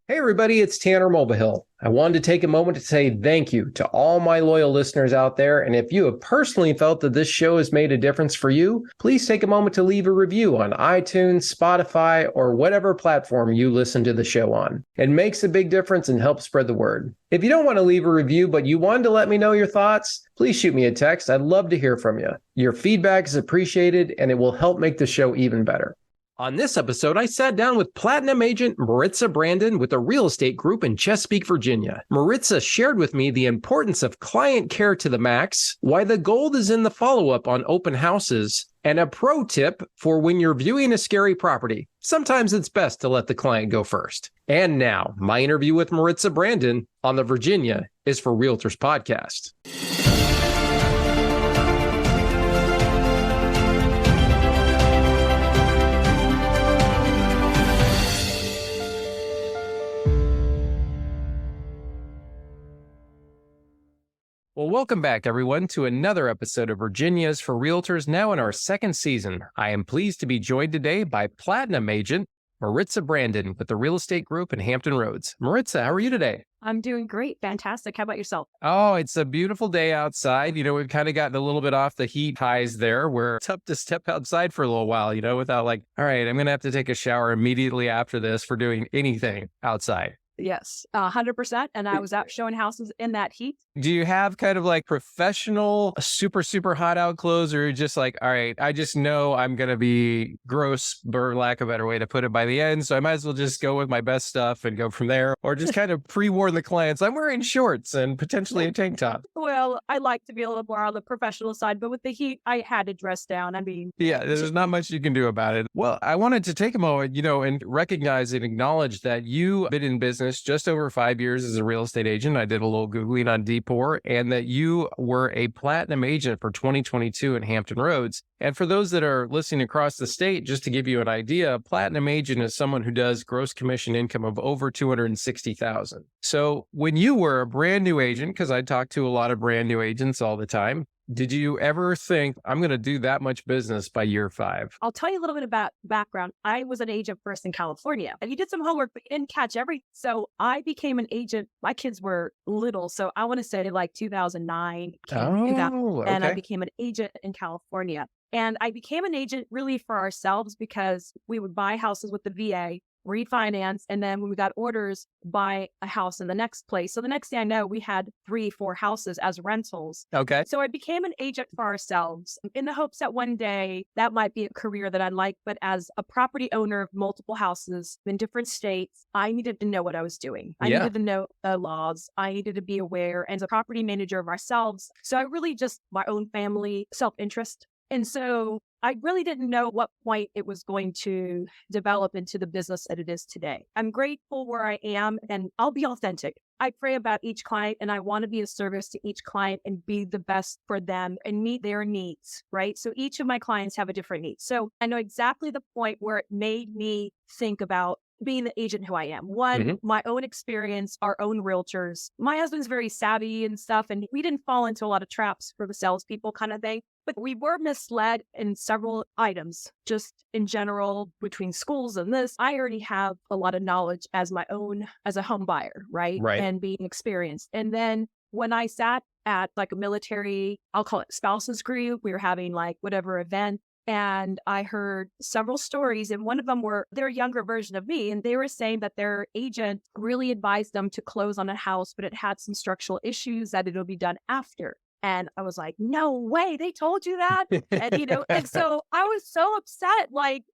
Hey everybody, it's Tanner Mulvihill. I wanted to take a moment to say thank you to all my loyal listeners out there, and if you have personally felt that this show has made a difference for you, please take a moment to leave a review on iTunes, Spotify, or whatever platform you listen to the show on. It makes a big difference and helps spread the word. If you don't want to leave a review, but you wanted to let me know your thoughts, please shoot me a text. I'd love to hear from you. Your feedback is appreciated, and it will help make the show even better. On this episode, I sat down with Platinum agent Maritza Brandon with a real estate group in Chesapeake, Virginia. Maritza shared with me the importance of client care to the max, why the gold is in the follow-up on open houses, and a pro tip for when you're viewing a scary property. Sometimes it's best to let the client go first. And now, my interview with Maritza Brandon on the Virginia is for Realtors podcast. Well, welcome back, everyone, to another episode of Virginia's for Realtors, now in our second season. I am pleased to be joined today by Platinum agent Maritza Brandon with the real estate group in Hampton Roads. Maritza, how are you today? I'm doing great. Fantastic. How about yourself? Oh, it's a beautiful day outside. You know, we've kind of gotten a little bit off the heat highs there where it's tough to step outside for a little while, without all right, I'm going to have to take a shower immediately after this for doing anything outside. Yes, 100%. And I was out showing houses in that heat. Do you have kind of professional, super, super hot out clothes, or just all right, I just know I'm going to be gross, for lack of a better way to put it, by the end. So I might as well just go with my best stuff and go from there, or just kind of pre-warn the clients I'm wearing shorts and potentially a tank top. Well, I like to be a little more on the professional side, but with the heat, I had to dress down. Yeah, there's not much you can do about it. Well, I wanted to take a moment, and recognize and acknowledge that you've been in business just over 5 years as a real estate agent. I did a little Googling on D4, and that you were a platinum agent for 2022 in Hampton Roads. And for those that are listening across the state, just to give you an idea, a platinum agent is someone who does gross commission income of over $260,000. So when you were a brand new agent, because I talk to a lot of brand new agents all the time, did you ever think, I'm going to do that much business by year 5? I'll tell you a little bit about background. I was an agent first in California, and you did some homework, but you didn't catch everything. So I became an agent. My kids were little, so I want to say 2009. And I became an agent in California. And I became an agent really for ourselves because we would buy houses with the VA, refinance, and then when we got orders, buy a house in the next place. So the next thing I know, we had 3-4 houses as rentals. Okay. So I became an agent for ourselves in the hopes that one day that might be a career that I'd like. But as a property owner of multiple houses in different states, I needed to know what I was doing. I needed to know the laws. I needed to be aware as a property manager of ourselves. So I really just my own family self-interest. And so I really didn't know what point it was going to develop into the business that it is today. I'm grateful where I am, and I'll be authentic. I pray about each client, and I want to be of service to each client and be the best for them and meet their needs, right? So each of my clients have a different need. So I know exactly the point where it made me think about being the agent who I am. One, my own experience, our own realtors. My husband's very savvy and stuff, and we didn't fall into a lot of traps for the salespeople kind of thing. But we were misled in several items, just in general, between schools and this. I already have a lot of knowledge as a home buyer, right? And being experienced. And then when I sat at a military, I'll call it spouses group, we were having whatever event. And I heard several stories, and one of them were their younger version of me. And they were saying that their agent really advised them to close on a house, but it had some structural issues that it'll be done after. And I was like, no way, they told you that? And, and so I was so upset,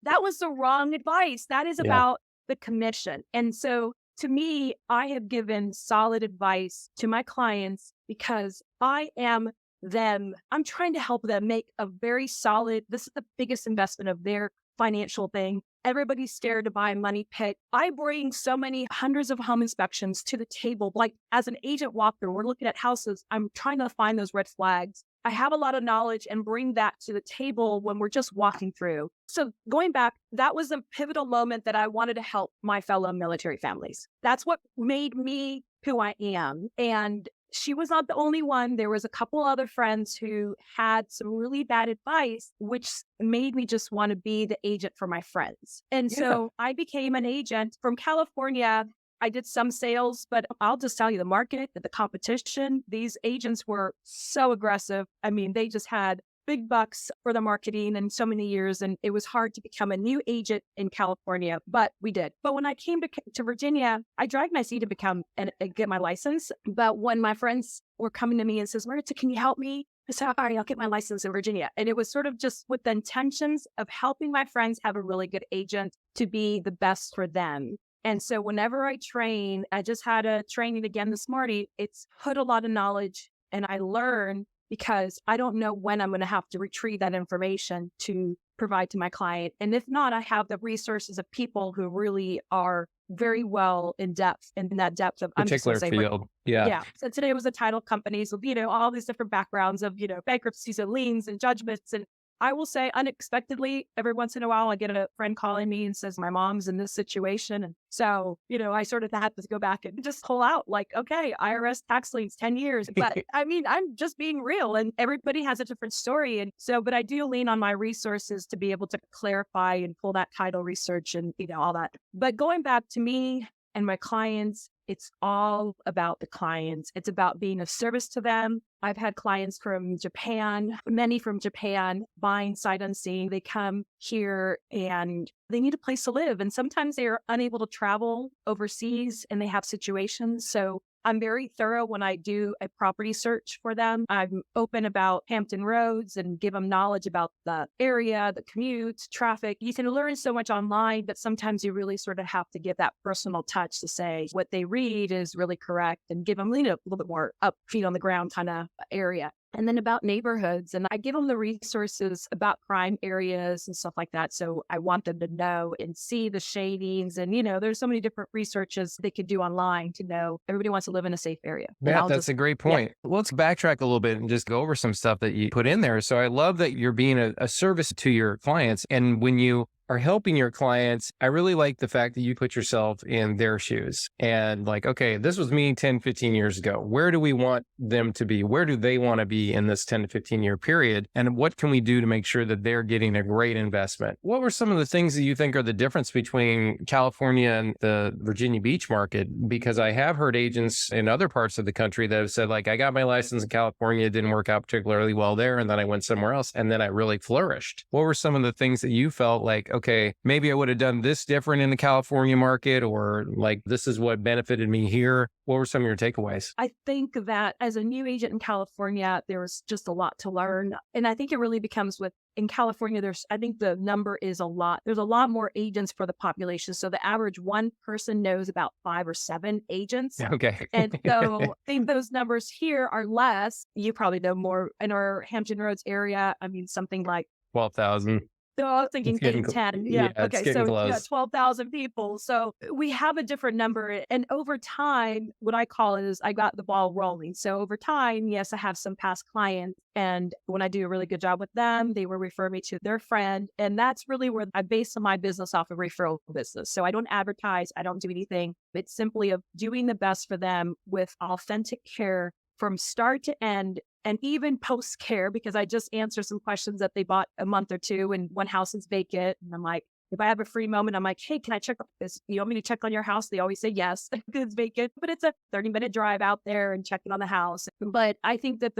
that was the wrong advice. That is about the commission. And so to me, I have given solid advice to my clients because I am them. I'm trying to help them make a very solid, this is the biggest investment of their financial thing. Everybody's scared to buy a money pit. I bring so many hundreds of home inspections to the table. As an agent walkthrough, we're looking at houses. I'm trying to find those red flags. I have a lot of knowledge and bring that to the table when we're just walking through. So going back, that was a pivotal moment that I wanted to help my fellow military families. That's what made me who I am. And she was not the only one. There was a couple other friends who had some really bad advice, which made me just want to be the agent for my friends. And so I became an agent from California. I did some sales, but I'll just tell you the market, the competition, these agents were so aggressive. I mean, they just had big bucks for the marketing and so many years. And it was hard to become a new agent in California, but we did. But when I came to Virginia, I dragged my feet to become and get my license. But when my friends were coming to me and says, Maritza, can you help me? I said, all right, I'll get my license in Virginia. And it was sort of just with the intentions of helping my friends have a really good agent to be the best for them. And so whenever I train, I just had a training again this morning. It's put a lot of knowledge and I learn because I don't know when I'm going to have to retrieve that information to provide to my client. And if not, I have the resources of people who really are very well in depth in that depth of particular field. Yeah. Yeah. So today was a title company. So, all these different backgrounds of, bankruptcies and liens and judgments. And I will say unexpectedly, every once in a while, I get a friend calling me and says, my mom's in this situation. And so, I sort of had to go back and just pull out like, okay, IRS tax liens, 10 years. But I mean, I'm just being real and everybody has a different story. And so, but I do lean on my resources to be able to clarify and pull that title research and, all that. But going back to me and my clients, it's all about the clients. It's about being of service to them. I've had clients from Japan, many from Japan, buying sight unseen. They come here and they need a place to live. And sometimes they are unable to travel overseas and they have situations. So I'm very thorough when I do a property search for them. I'm open about Hampton Roads and give them knowledge about the area, the commute, traffic. You can learn so much online, but sometimes you really sort of have to give that personal touch to say what they read is really correct and give them a little bit more up feet on the ground kind of area. And then about neighborhoods. And I give them the resources about crime areas and stuff like that. So I want them to know and see the shadings. And, there's so many different researches they could do online to know everybody wants to live in a safe area. Yeah, that's a great point. Yeah. Let's backtrack a little bit and just go over some stuff that you put in there. So I love that you're being a service to your clients. And when you are helping your clients, I really like the fact that you put yourself in their shoes and like, okay, this was me 10, 15 years ago. Where do we want them to be? Where do they want to be in this 10 to 15 year period? And what can we do to make sure that they're getting a great investment? What were some of the things that you think are the difference between California and the Virginia Beach market? Because I have heard agents in other parts of the country that have said like, I got my license in California, it didn't work out particularly well there. And then I went somewhere else and then I really flourished. What were some of the things that you felt like, okay, maybe I would have done this different in the California market, or like, this is what benefited me here? What were some of your takeaways? I think that as a new agent in California, there was just a lot to learn. And I think it really becomes in California, I think the number is a lot. There's a lot more agents for the population. So the average one person knows about 5 or 7 agents. Okay. And so I think those numbers here are less. You probably know more in our Hampton Roads area. I mean, something like 12,000. So I was thinking 8, 10. Yeah. Okay. So 12,000 people. So we have a different number. And over time, what I call it is I got the ball rolling. So over time, yes, I have some past clients. And when I do a really good job with them, they will refer me to their friend. And that's really where I base my business off of referral business. So I don't advertise. I don't do anything. It's simply of doing the best for them with authentic care from start to end. And even post-care, because I just answer some questions that they bought a month or two and one house is vacant. And I'm like, if I have a free moment, I'm like, hey, can I check this? You want me to check on your house? They always say yes, because it's vacant, but it's a 30-minute drive out there and checking on the house. But I think that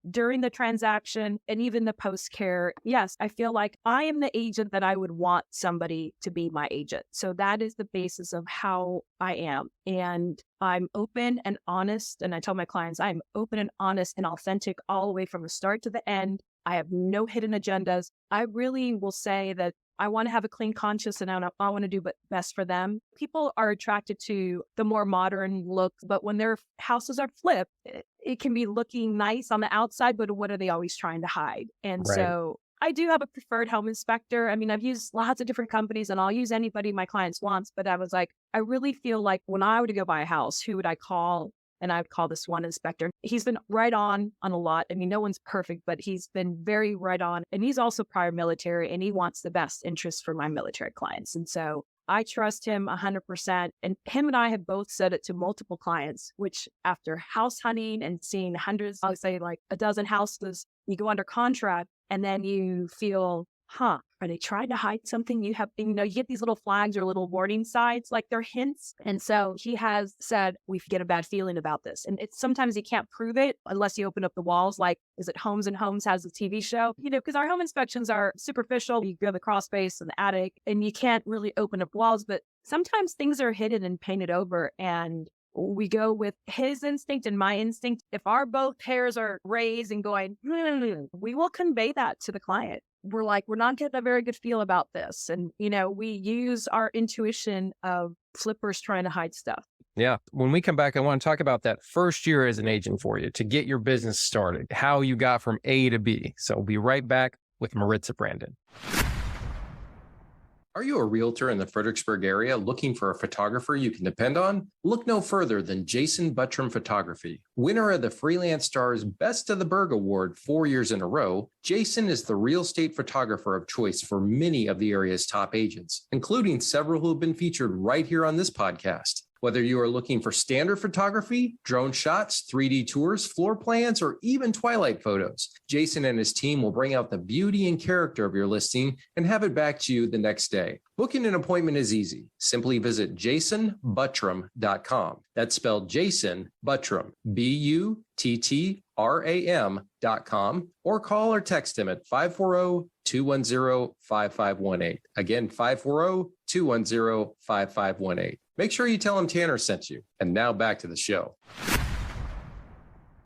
during the transaction and even the post-care, yes, I feel like I am the agent that I would want somebody to be my agent. So that is the basis of how I am. And I'm open and honest. And I tell my clients, I'm open and honest and authentic all the way from the start to the end. I have no hidden agendas. I really will say that I want to have a clean conscience and I want to do best for them. People are attracted to the more modern look, but when their houses are flipped, it can be looking nice on the outside, but what are they always trying to hide? And Right. So I do have a preferred home inspector. I mean, I've used lots of different companies and I'll use anybody my clients wants, but I was like, I really feel like when I were to go buy a house, who would I call? And I would call this one inspector. He's been right on a lot. I mean, no one's perfect, but he's been very right on. And he's also prior military and he wants the best interest for my military clients. And so I trust him 100%. And him and I have both said it to multiple clients, which after house hunting and seeing hundreds, I'll say like a dozen houses, you go under contract and then you feel, Are they trying to hide something? You get these little flags or little warning signs, like they're hints. And so he has said, we get a bad feeling about this. And it's sometimes you can't prove it unless you open up the walls. Like, is it Homes and Homes has a TV show? Because our home inspections are superficial. You go to the crawl space and the attic, and you can't really open up walls, but sometimes things are hidden and painted over. And we go with his instinct and my instinct. If our both hairs are raised and going, we will convey that to the client. We're like, we're not getting a very good feel about this. And, we use our intuition of flippers trying to hide stuff. Yeah. When we come back, I want to talk about that first year as an agent for you to get your business started, how you got from A to B. So we'll be right back with Maritza Brandon. Are you a realtor in the Fredericksburg area looking for a photographer you can depend on? Look no further than Jason Buttram Photography. Winner of the Freelance Star's Best of the Berg Award 4 years in a row, Jason is the real estate photographer of choice for many of the area's top agents, including several who have been featured right here on this podcast. Whether you are looking for standard photography, drone shots, 3D tours, floor plans, or even twilight photos, Jason and his team will bring out the beauty and character of your listing and have it back to you the next day. Booking an appointment is easy. Simply visit jasonbuttram.com. That's spelled Jason Buttram, Buttram.com, or call or text him at 540-210-5518. Again, 540-210-5518. Make sure you tell him Tanner sent you. And now back to the show.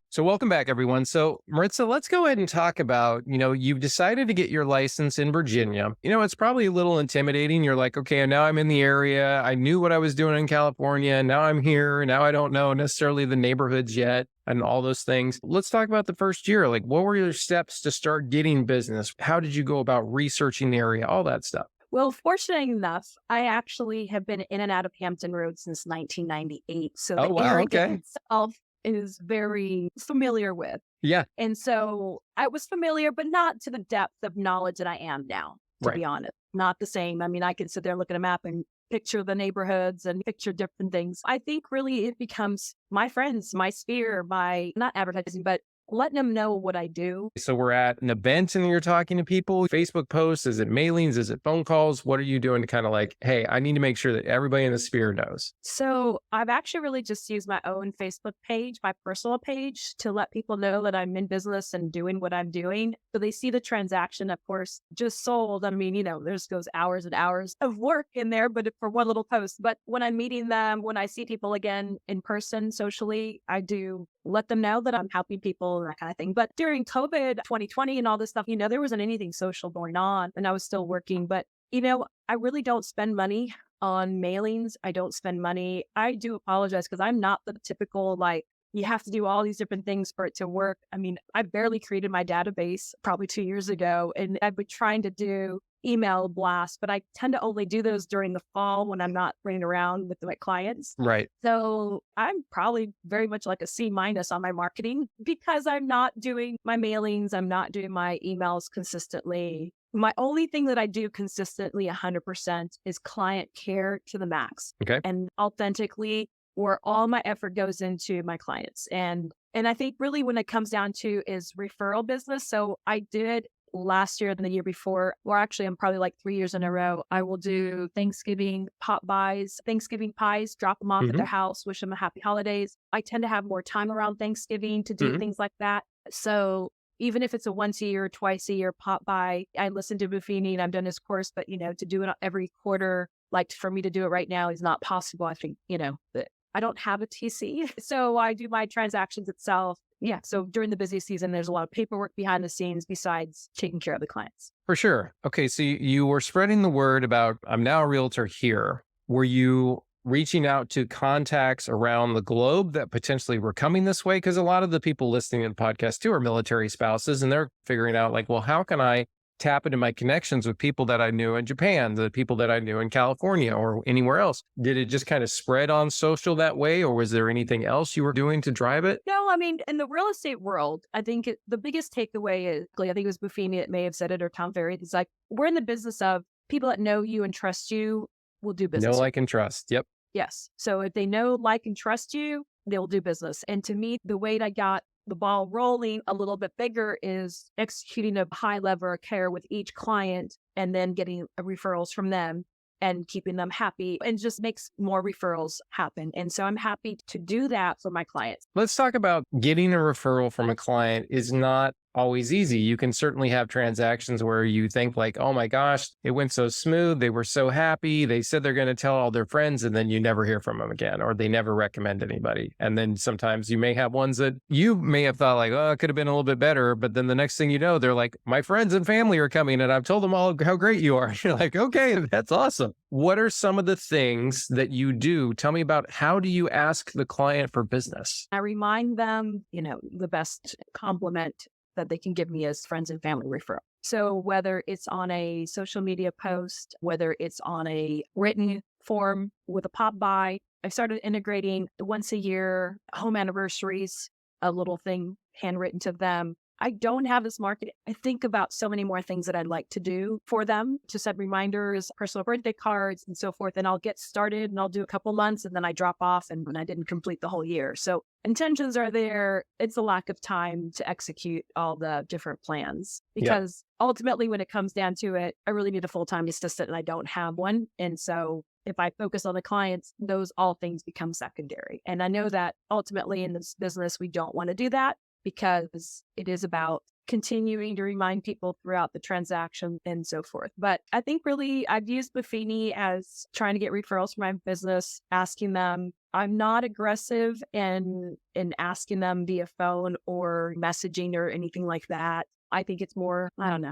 So welcome back, everyone. So Maritza, let's go ahead and talk about, you've decided to get your license in Virginia. It's probably a little intimidating. You're like, okay, now I'm in the area. I knew what I was doing in California. Now I'm here. Now I don't know necessarily the neighborhoods yet and all those things. Let's talk about the first year. Like, what were your steps to start getting business? How did you go about researching the area? All that stuff. Well, fortunately enough, I actually have been in and out of Hampton Roads since 1998. So the area itself is very familiar with. Yeah. And so I was familiar, but not to the depth of knowledge that I am now, to be honest. Not the same. I mean, I can sit there and look at a map and picture the neighborhoods and picture different things. I think really it becomes my friends, my sphere, my, not advertising, but letting them know what I do. So we're at an event and you're talking to people, Facebook posts, is it mailings, is it phone calls? What are you doing to kind of like, hey, I need to make sure that everybody in the sphere knows? So I've actually really just used my own Facebook page, my personal page, to let people know that I'm in business and doing what I'm doing. So they see the transaction, of course, just sold. I mean, there's goes hours and hours of work in there, but for one little post. But when I'm meeting them, when I see people again in person, socially, I do let them know that I'm helping people and that kind of thing. But during COVID 2020 and all this stuff, there wasn't anything social going on and I was still working. But, I really don't spend money on mailings. I don't spend money. I do apologize because I'm not the typical, like, you have to do all these different things for it to work. I mean, I barely created my database probably 2 years ago, and I've been trying to do email blasts, but I tend to only do those during the fall when I'm not running around with my clients. Right. So I'm probably very much like a C- on my marketing because I'm not doing my mailings. I'm not doing my emails consistently. My only thing that I do consistently 100% is client care to the max. Okay. And authentically, where all my effort goes into my clients. And I think really when it comes down to is referral business. So I did last year and the year before, or actually I'm probably like 3 years in a row, I will do Thanksgiving pop buys, Thanksgiving pies, drop them off at their house, wish them a happy holidays. I tend to have more time around Thanksgiving to do things like that. So even if it's a once a year, twice a year pop by, I listen to Buffini and I've done his course, but to do it every quarter, like for me to do it right now is not possible. I think, that I don't have a TC. So I do my transactions itself. Yeah. So during the busy season, there's a lot of paperwork behind the scenes besides taking care of the clients. For sure. Okay. So you were spreading the word about, I'm now a realtor here. Were you reaching out to contacts around the globe that potentially were coming this way? Because a lot of the people listening to the podcast too are military spouses, and they're figuring out like, well, how can I tap into my connections with people that I knew in Japan, the people that I knew in California or anywhere else? Did it just kind of spread on social that way? Or was there anything else you were doing to drive it? No, I mean, in the real estate world, I think the biggest takeaway is, I think it was Buffini that may have said it, or Tom Ferry. It's like, we're in the business of people that know you and trust you will do business. Know, like, and trust. Yep. Yes. So if they know, like, and trust you, they'll do business. And to me, the way I got the ball rolling a little bit bigger is executing a high level of care with each client and then getting referrals from them and keeping them happy, and just makes more referrals happen. And so I'm happy to do that for my clients. Let's talk about getting a referral from a client is not always easy. You can certainly have transactions where you think like, oh my gosh, it went so smooth. They were so happy. They said they're going to tell all their friends, and then you never hear from them again, or they never recommend anybody. And then sometimes you may have ones that you may have thought like, oh, it could have been a little bit better. But then the next thing you know, they're like, my friends and family are coming and I've told them all how great you are. You're like, okay, that's awesome. What are some of the things that you do? Tell me about, how do you ask the client for business? I remind them, the best compliment that they can give me is friends and family referral. So whether it's on a social media post, whether it's on a written form with a pop by, I started integrating once a year home anniversaries, a little thing handwritten to them. I don't have this market. I think about so many more things that I'd like to do for them, to set reminders, personal birthday cards, and so forth. And I'll get started and I'll do a couple months and then I drop off and I didn't complete the whole year. So intentions are there. It's a lack of time to execute all the different plans, because ultimately when it comes down to it, I really need a full-time assistant and I don't have one. And so if I focus on the clients, those all things become secondary. And I know that ultimately in this business, we don't want to do that, because it is about continuing to remind people throughout the transaction and so forth. But I think really I've used Buffini as trying to get referrals for my business, asking them. I'm not aggressive in asking them via phone or messaging or anything like that. I think it's more,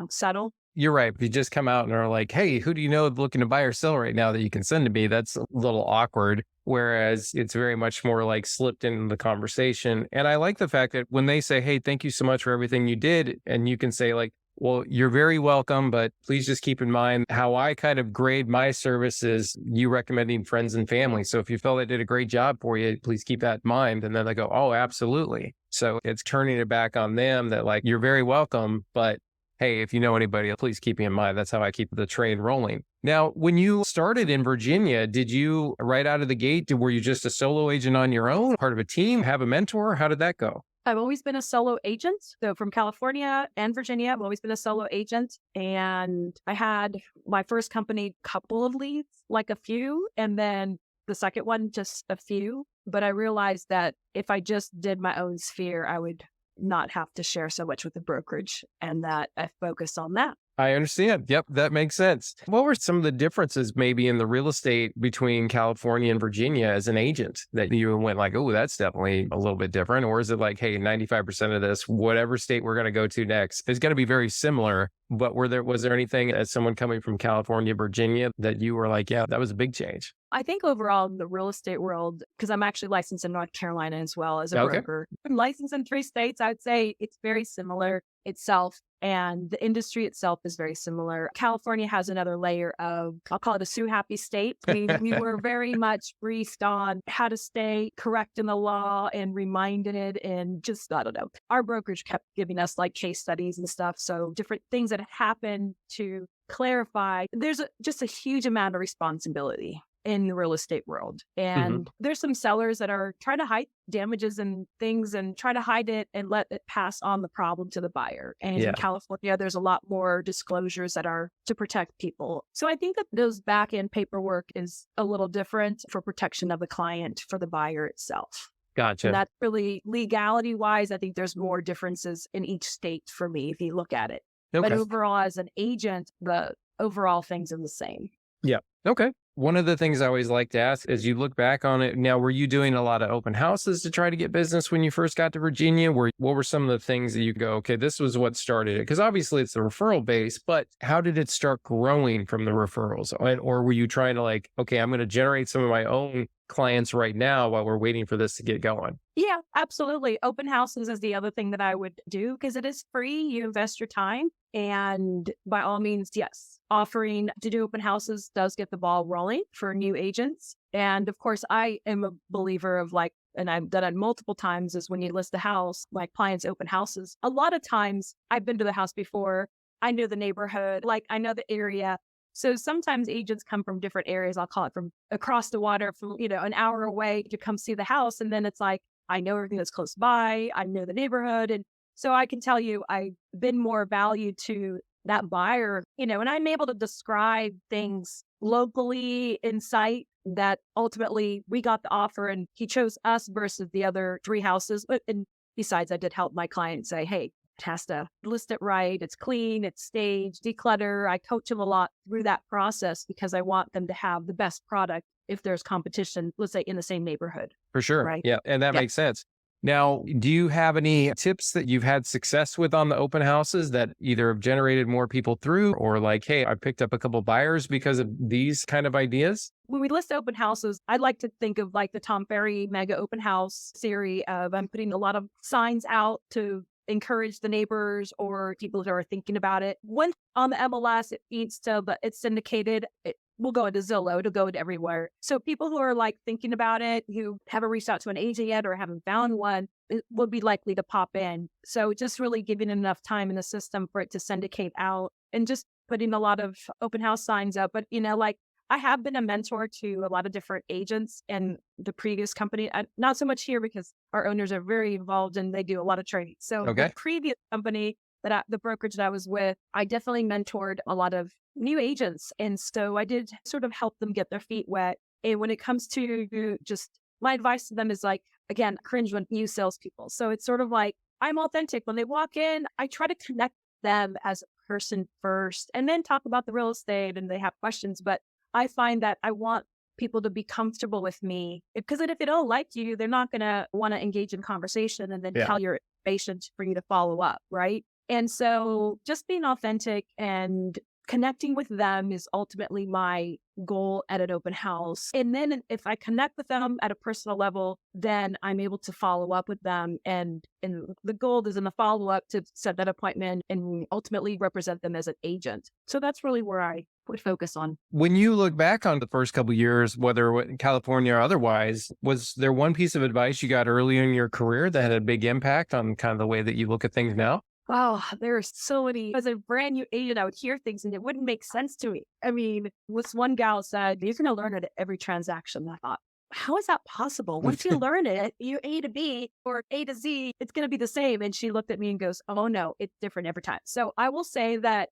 subtle. You're right. If you just come out and are like, hey, who do you know looking to buy or sell right now that you can send to me? That's a little awkward. Whereas it's very much more like slipped into the conversation. And I like the fact that when they say, hey, thank you so much for everything you did, and you can say like, well, you're very welcome, but please just keep in mind how I kind of grade my services, you recommending friends and family. So if you felt I did a great job for you, please keep that in mind. And then they go, oh, absolutely. So it's turning it back on them that like, you're very welcome, but hey, if you know anybody, please keep me in mind. That's how I keep the train rolling. Now, when you started in Virginia, did you right out of the gate, were you just a solo agent on your own, part of a team, have a mentor? How did that go? I've always been a solo agent. So from California and Virginia, I've always been a solo agent. And I had my first company, couple of leads, like a few, and then the second one, just a few. But I realized that if I just did my own sphere, I would not have to share so much with the brokerage, and that I focus on that. I understand. Yep, that makes sense. What were some of the differences maybe in the real estate between California and Virginia as an agent that you went like, oh, that's definitely a little bit different? Or is it like, hey, 95% of this, whatever state we're going to go to next, is going to be very similar? But was there anything as someone coming from California, Virginia, that you were like, yeah, that was a big change? I think overall in the real estate world, because I'm actually licensed in North Carolina as well as a broker. I'm licensed in 3 states. I would say it's very similar itself, and the industry itself is very similar. California has another layer of, I'll call it a sue happy state. We were very much briefed on how to stay correct in the law and reminded, and just, I don't know. Our brokerage kept giving us like case studies and stuff. So different things that happened to clarify. There's just a huge amount of responsibility in the real estate world. And there's some sellers that are trying to hide damages and things and try to hide it and let it pass on the problem to the buyer. And in California, there's a lot more disclosures that are to protect people. So I think that those back end paperwork is a little different for protection of the client for the buyer itself. Gotcha. And that's really legality wise. I think there's more differences in each state for me if you look at it. Okay. But overall, as an agent, the overall things are the same. Yeah. Okay. One of the things I always like to ask is, you look back on it now, were you doing a lot of open houses to try to get business when you first got to Virginia? What were some of the things that you go, okay, this was what started it? Because obviously it's the referral base, but how did it start growing from the referrals? Or were you trying to like, okay, I'm going to generate some of my own clients right now while we're waiting for this to get going? Yeah, absolutely. Open houses is the other thing that I would do, because it is free. You invest your time. And by all means, yes, offering to do open houses does get the ball rolling for new agents. And of course, I am a believer of like, and I've done it multiple times, is when you list the house, like clients open houses. A lot of times I've been to the house before. I know the neighborhood, like I know the area. So sometimes agents come from different areas. I'll call it from across the water, from, an hour away to come see the house. And then it's like, I know everything that's close by. I know the neighborhood. And so I can tell you, I've been more value to that buyer, and I'm able to describe things locally in sight that ultimately we got the offer and he chose us versus the other 3 houses. And besides, I did help my client say, hey, it has to list it right. It's clean, it's staged, declutter. I coach them a lot through that process because I want them to have the best product if there's competition, let's say in the same neighborhood. For sure. Right. Yeah. And that makes sense. Now, do you have any tips that you've had success with on the open houses that either have generated more people through or like, hey, I picked up a couple buyers because of these kind of ideas? When we list open houses, I'd like to think of like the Tom Ferry mega open house series of I'm putting a lot of signs out to encourage the neighbors or people who are thinking about it. When on the MLS, it feeds to, but it's syndicated. It will go into Zillow, it'll go into everywhere. So people who are like thinking about it, who haven't reached out to an agent yet or haven't found one, it will be likely to pop in. So just really giving enough time in the system for it to syndicate out and just putting a lot of open house signs up. But, like I have been a mentor to a lot of different agents in the previous company, not so much here because our owners are very involved and they do a lot of training. So the previous company the brokerage that I was with, I definitely mentored a lot of new agents. And so I did sort of help them get their feet wet. And when it comes to just my advice to them is like, again, cringe when you salespeople. So it's sort of like, I'm authentic. When they walk in, I try to connect them as a person first and then talk about the real estate and they have questions. But I find that I want people to be comfortable with me because if they don't like you, they're not going to want to engage in conversation and then tell your information for you to follow up. Right. And so just being authentic and connecting with them is ultimately my goal at an open house. And then if I connect with them at a personal level, then I'm able to follow up with them. And the goal is in the follow up to set that appointment and ultimately represent them as an agent. So that's really where I would focus on. When you look back on the first couple of years, whether in California or otherwise, was there one piece of advice you got early in your career that had a big impact on kind of the way that you look at things now? Wow, there are so many. As a brand new agent, I would hear things and it wouldn't make sense to me. I mean, this one gal said, you're going to learn it at every transaction. I thought, how is that possible? Once you learn it, you A to B or A to Z, it's going to be the same. And she looked at me and goes, oh no, it's different every time. So I will say that,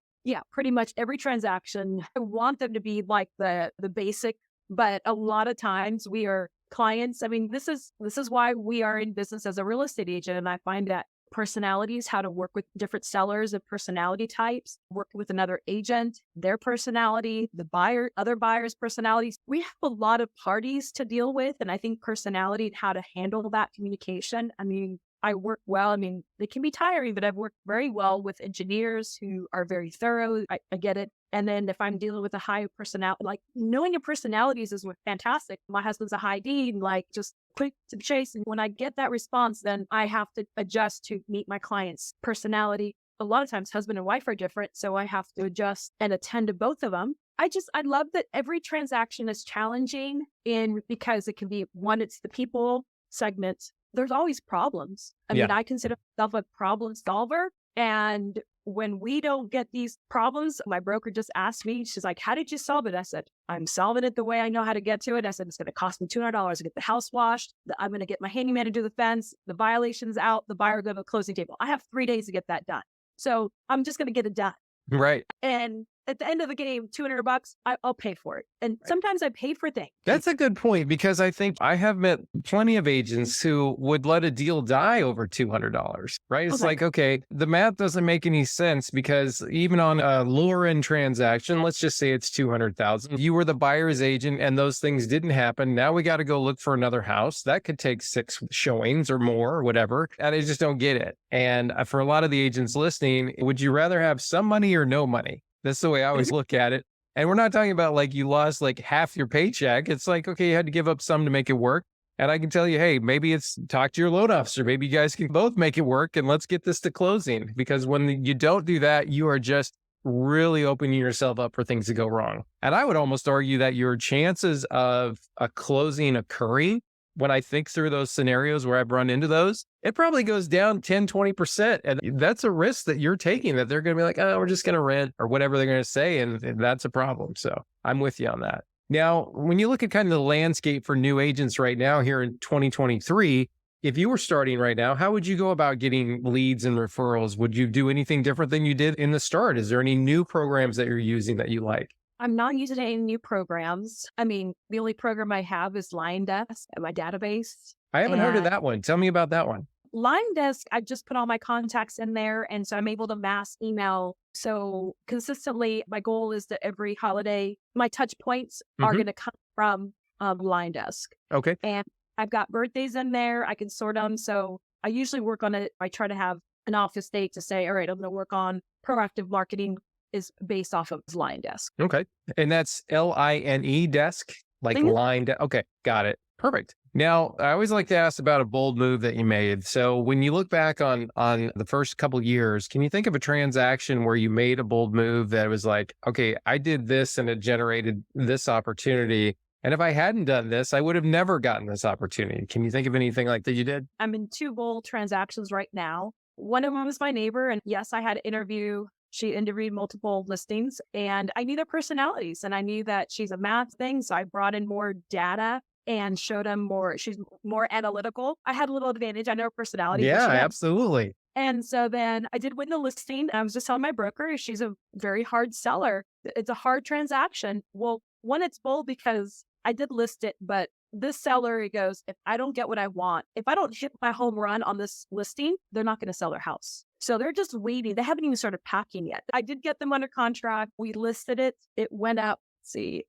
pretty much every transaction, I want them to be like the basic, but a lot of times we are clients. I mean, this is why we are in business as a real estate agent. And I find that personalities, how to work with different sellers of personality types, work with another agent, their personality, other buyers' personalities. We have a lot of parties to deal with. And I think personality and how to handle that communication. I mean, I work well. I mean, they can be tiring, but I've worked very well with engineers who are very thorough. I get it. And then if I'm dealing with a high personality, like knowing your personalities is fantastic. My husband's a high D, like just quick to the chase. And when I get that response, then I have to adjust to meet my client's personality. A lot of times husband and wife are different. So I have to adjust and attend to both of them. I love that every transaction is challenging because it can be it's the people segment. There's always problems. I mean, I consider myself a problem solver. And when we don't get these problems, my broker just asked me, she's like, how did you solve it? I said, I'm solving it the way I know how to get to it. I said, it's going to cost me $200 to get the house washed. I'm going to get my handyman to do the fence. The violation's out. The buyer go to the closing table. I have 3 days to get that done. So I'm just going to get it done. Right. And at the end of the game, $200, I'll pay for it. And sometimes I pay for things. That's a good point because I think I have met plenty of agents who would let a deal die over $200, right? It's like, okay, the math doesn't make any sense because even on a lower end transaction, let's just say it's $200,000. You were the buyer's agent and those things didn't happen. Now we got to go look for another house. That could take 6 showings or more or whatever. And I just don't get it. And for a lot of the agents listening, would you rather have some money or no money? That's the way I always look at it. And we're not talking about like you lost like half your paycheck. It's like, okay, you had to give up some to make it work. And I can tell you, hey, maybe it's talk to your loan officer. Maybe you guys can both make it work and let's get this to closing. Because when you don't do that, you are just really opening yourself up for things to go wrong. And I would almost argue that your chances of a closing occurring, when I think through those scenarios where I've run into those, it probably goes down 10, 20%. And that's a risk that you're taking, that they're going to be like, oh, we're just going to rent or whatever they're going to say. And that's a problem. So I'm with you on that. Now, when you look at kind of the landscape for new agents right now here in 2023, If you were starting right now, how would you go about getting leads and referrals? Would you do anything different than you did in the start? Is there any new programs that you're using that you like? I'm not using any new programs. I mean, the only program I have is LionDesk at my database. I haven't heard of And that one. Tell me about that one. LionDesk, I just put all my contacts in there. And so I'm able to mass email. So consistently, my goal is that every holiday, my touch points are going to come from LionDesk. Okay. And I've got birthdays in there. I can sort them. So I usually work on it. I try to have an office date to say, all right, I'm going to work on proactive marketing is based off of LionDesk. Okay. And that's LINE desk, like line. Okay. Got it. Perfect. Now, I always like to ask about a bold move that you made. So when you look back on the first couple years, can you think of a transaction where you made a bold move that was like, okay, I did this and it generated this opportunity. And if I hadn't done this, I would have never gotten this opportunity. Can you think of anything like that you did? I'm in 2 bold transactions right now. One of them was my neighbor. And yes, I had to interview. She interviewed multiple listings and I knew their personalities and I knew that she's a math thing. So I brought in more data and showed them more. She's more analytical. I had a little advantage. I know her personality. Yeah, absolutely. And so then I did win the listing. I was just telling my broker, she's a very hard seller. It's a hard transaction. Well, one, it's bold because I did list it, but this seller, he goes, if I don't get what I want, if I don't hit my home run on this listing, they're not going to sell their house. So they're just waiting. They haven't even started packing yet. I did get them under contract. We listed it. It went up,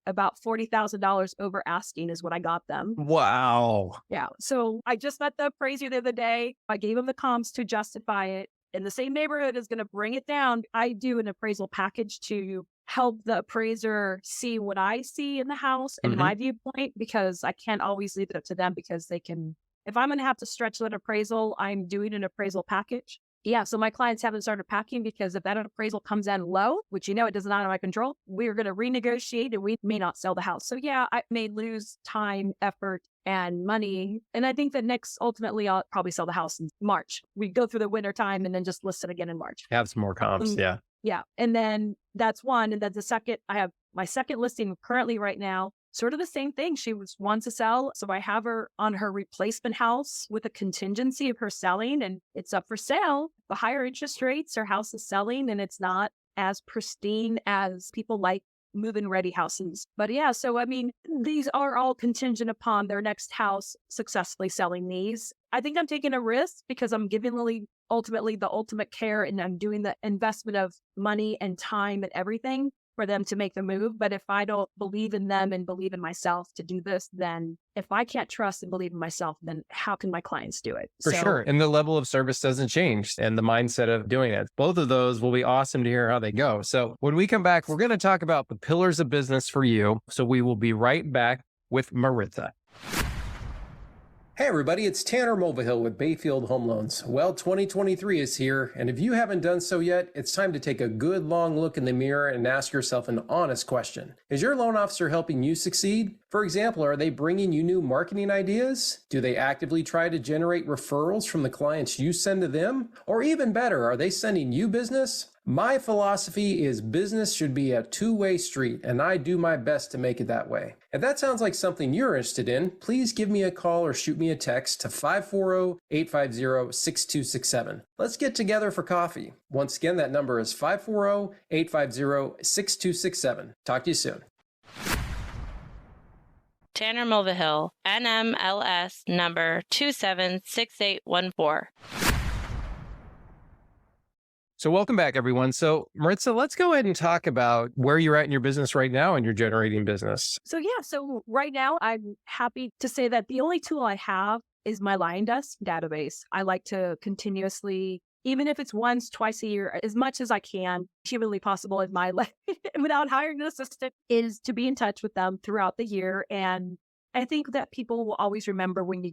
about $40,000 over asking is what I got them. Wow. Yeah. So I just met the appraiser the other day. I gave him the comps to justify it. In the same neighborhood is going to bring it down. I do an appraisal package to help the appraiser see what I see in the house and my viewpoint, because I can't always leave it up to them because they can, if I'm going to have to stretch that appraisal, I'm doing an appraisal package. Yeah. So my clients haven't started packing because if that appraisal comes in low, which it is not in my control, we're going to renegotiate and we may not sell the house. So yeah, I may lose time, effort, and money. And I think that ultimately, I'll probably sell the house in March. We go through the winter time and then just list it again in March. Have some more comps. Yeah. Yeah. And then that's one. And then the second, I have my second listing currently right now, sort of the same thing. She wants to sell. So I have her on her replacement house with a contingency of her selling and it's up for sale. The higher interest rates, her house is selling and it's not as pristine as people like move-in ready houses. But yeah, so I mean, these are all contingent upon their next house successfully selling these. I think I'm taking a risk because I'm giving ultimately the ultimate care and I'm doing the investment of money and time and everything for them to make the move. But if I don't believe in them and believe in myself to do this, then if I can't trust and believe in myself, then how can my clients do it? For sure. And the level of service doesn't change and the mindset of doing it. Both of those will be awesome to hear how they go. So when we come back, we're going to talk about the pillars of business for you. So we will be right back with Maritza. Hey everybody, it's Tanner Mulvihill with Bayfield Home Loans. Well, 2023 is here, and if you haven't done so yet, it's time to take a good long look in the mirror and ask yourself an honest question. Is your loan officer helping you succeed? For example, are they bringing you new marketing ideas? Do they actively try to generate referrals from the clients you send to them? Or even better, are they sending you business? My philosophy is business should be a two-way street, and I do my best to make it that way. If that sounds like something you're interested in, please give me a call or shoot me a text to 540-850-6267. Let's get together for coffee. Once again, that number is 540-850-6267. Talk to you soon. Tanner Mulvihill, NMLS number 276814. So welcome back, everyone. So Maritza, let's go ahead and talk about where you're at in your business right now and your generating business. So right now I'm happy to say that the only tool I have is my LionDesk database. I like to continuously, even if it's once, twice a year, as much as I can, humanly possible in my life, without hiring an assistant, is to be in touch with them throughout the year. And I think that people will always remember when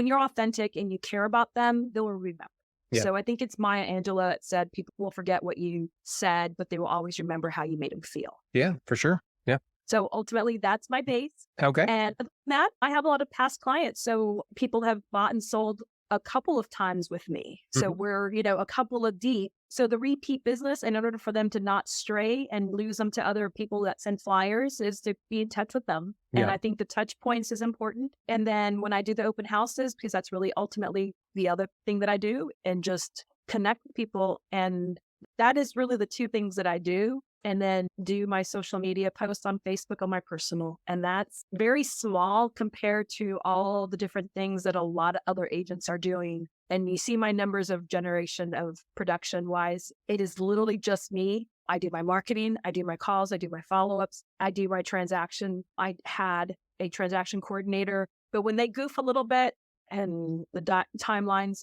you're authentic and you care about them, they'll remember. Yeah. So I think it's Maya Angelou that said people will forget what you said, but they will always remember how you made them feel. Yeah, for sure. Yeah. So ultimately, that's my base. Okay. And other than that, I have a lot of past clients. So people have bought and sold a couple of times with me. So we're, a couple of deep. So the repeat business, in order for them to not stray and lose them to other people that send flyers, is to be in touch with them. And I think the touch points is important. And then when I do the open houses, because that's really ultimately the other thing that I do, and just connect with people. And that is really the two things that I do. And then do my social media post on Facebook on my personal. And that's very small compared to all the different things that a lot of other agents are doing. And you see my numbers of generation of production wise, it is literally just me. I do my marketing, I do my calls, I do my follow-ups, I do my transaction. I had a transaction coordinator, but when they goof a little bit and the timelines,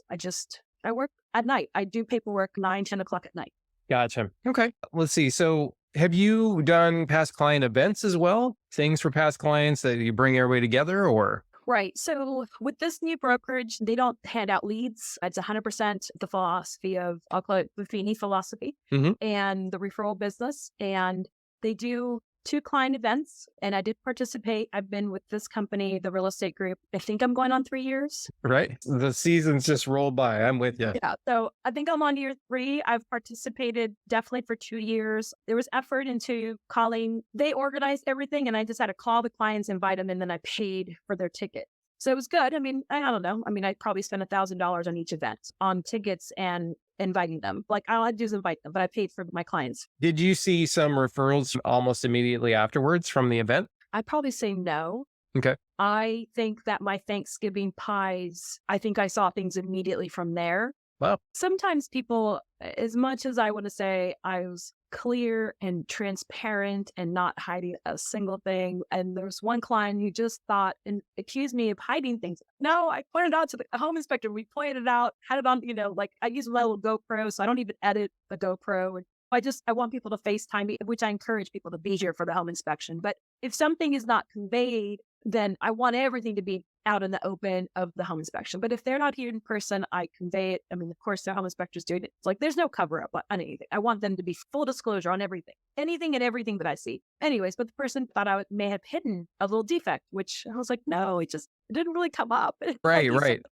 I work at night. I do paperwork 9-10 o'clock at night. Gotcha. Okay. Let's see. So have you done past client events as well? Things for past clients that you bring everybody together, or? Right. So with this new brokerage, they don't hand out leads. It's 100% the philosophy of, I'll call it the Feeney philosophy, and the referral business. And they do 2 client events, and I did participate. I've been with this company, the real estate group. I think I'm going on 3 years. Right. The seasons just rolled by. I'm with you. Yeah. So I think I'm on year 3. I've participated definitely for 2 years. There was effort into calling. They organized everything, and I just had to call the clients, invite them, and then I paid for their ticket. So it was good. I mean, I don't know. I mean, I probably spent $1,000 on each event on tickets and inviting them. Like, all I do is invite them, but I paid for my clients. Did you see some referrals almost immediately afterwards from the event? I'd probably say no. Okay. I think that my Thanksgiving pies, I think I saw things immediately from there. Wow. Sometimes people, as much as I want to say I was clear and transparent and not hiding a single thing. And there was one client who just thought and accused me of hiding things. No, I pointed out to the home inspector. We pointed it out, had it on, like I use my little GoPro, so I don't even edit the GoPro. And I want people to FaceTime me, which I encourage people to be here for the home inspection. But if something is not conveyed, then I want everything to be out in the open of the home inspection. But if they're not here in person, I convey it. I mean, of course, the home inspector's doing it. It's like, there's no cover up on anything. I want them to be full disclosure on everything, anything and everything that I see. Anyways, but the person thought I may have hidden a little defect, which I was like, no, it didn't really come up. Right.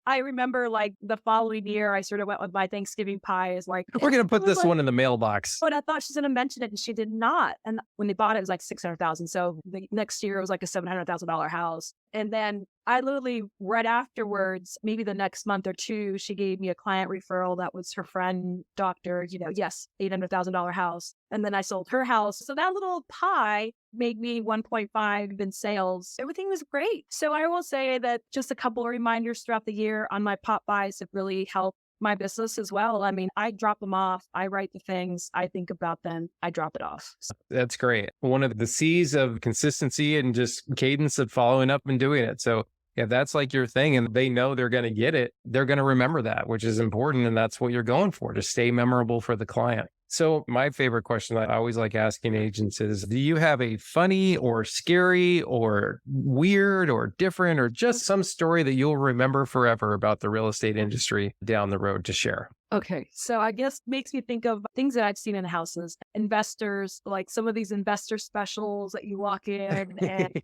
I remember like the following year, I sort of went with my Thanksgiving pie is like, we're going to put this one in the mailbox. But I thought she's going to mention it and she did not. And when they bought it, it was like $600,000. So the next year it was like a $700,000 house. And then I literally right afterwards, maybe the next month or 2, she gave me a client referral that was her friend, doctor, yes, $800,000 house. And then I sold her house. So that little pie made me 1.5 in sales. Everything was great. So I will say that just a couple of reminders throughout the year on my pop buys have really helped my business as well. I mean, I drop them off. I write the things. I think about them. I drop it off. That's great. One of the C's of consistency and just cadence of following up and doing it. So if that's like your thing and they know they're going to get it, they're going to remember that, which is important. And that's what you're going for, to stay memorable for the client. So my favorite question I always like asking agents is, do you have a funny or scary or weird or different or just some story that you'll remember forever about the real estate industry down the road to share? Okay. So I guess makes me think of things that I've seen in houses, investors, like some of these investor specials that you walk in and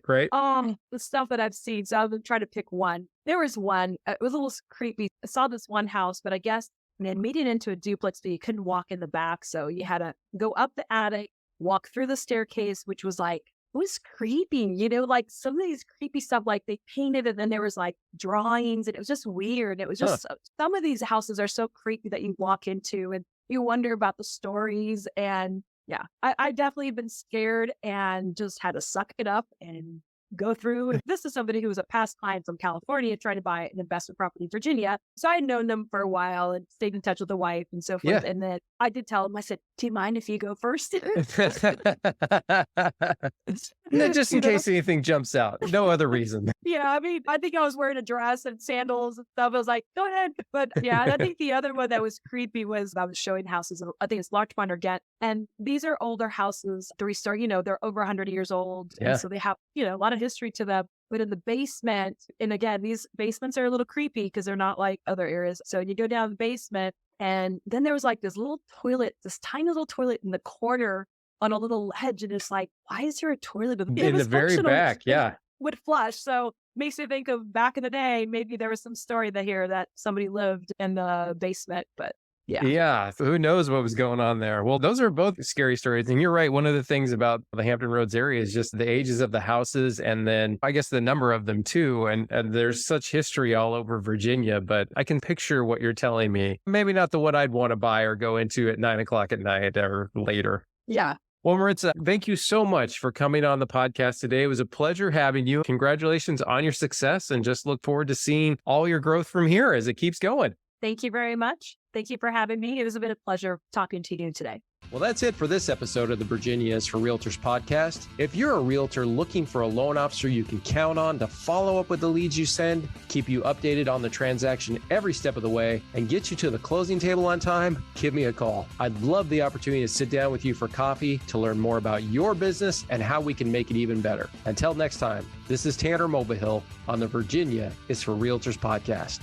right. The stuff that I've seen. So I'll try to pick one. There was one, it was a little creepy. I saw this one house, but I guess they made it into a duplex, but you couldn't walk in the back. So you had to go up the attic, walk through the staircase, which was like, it was creepy, like some of these creepy stuff, like they painted and then there was like drawings and it was just weird. It was just, some of these houses are so creepy that you walk into and you wonder about the stories. And yeah, I definitely been scared and just had to suck it up and go through. This is somebody who was a past client from California trying to buy an investment property in Virginia. So I had known them for a while and stayed in touch with the wife and so forth. Yeah. And then I did tell him, I said, do you mind if you go first? Just in case anything jumps out. No other reason. Yeah, I mean, I think I was wearing a dress and sandals and stuff. I was like, go ahead. But yeah, and I think the other one that was creepy was I was showing houses. I think it's Larchmont or Ghent. And these are older houses, 3-story, they're over 100 years old. Yeah. And so they have, a lot of history to them. But in the basement, and again, these basements are a little creepy because they're not like other areas. So you go down the basement and then there was like this little toilet, this tiny little toilet in the corner on a little ledge. And it's like, why is there a toilet? In the very back, yeah. Would flush. So makes me think of back in the day, maybe there was some story that somebody lived in the basement, but yeah. Yeah. So who knows what was going on there? Well, those are both scary stories. And you're right. One of the things about the Hampton Roads area is just the ages of the houses and then I guess the number of them too. And there's such history all over Virginia, but I can picture what you're telling me. Maybe not the one I'd want to buy or go into at 9 o'clock at night or later. Yeah. Well, Maritza, thank you so much for coming on the podcast today. It was a pleasure having you. Congratulations on your success and just look forward to seeing all your growth from here as it keeps going. Thank you very much. Thank you for having me. It was been a pleasure talking to you today. Well, that's it for this episode of the Virginia is for Realtors podcast. If you're a realtor looking for a loan officer you can count on to follow up with the leads you send, keep you updated on the transaction every step of the way, and get you to the closing table on time, give me a call. I'd love the opportunity to sit down with you for coffee to learn more about your business and how we can make it even better. Until next time, this is Tanner Mulvihill on the Virginia is for Realtors podcast.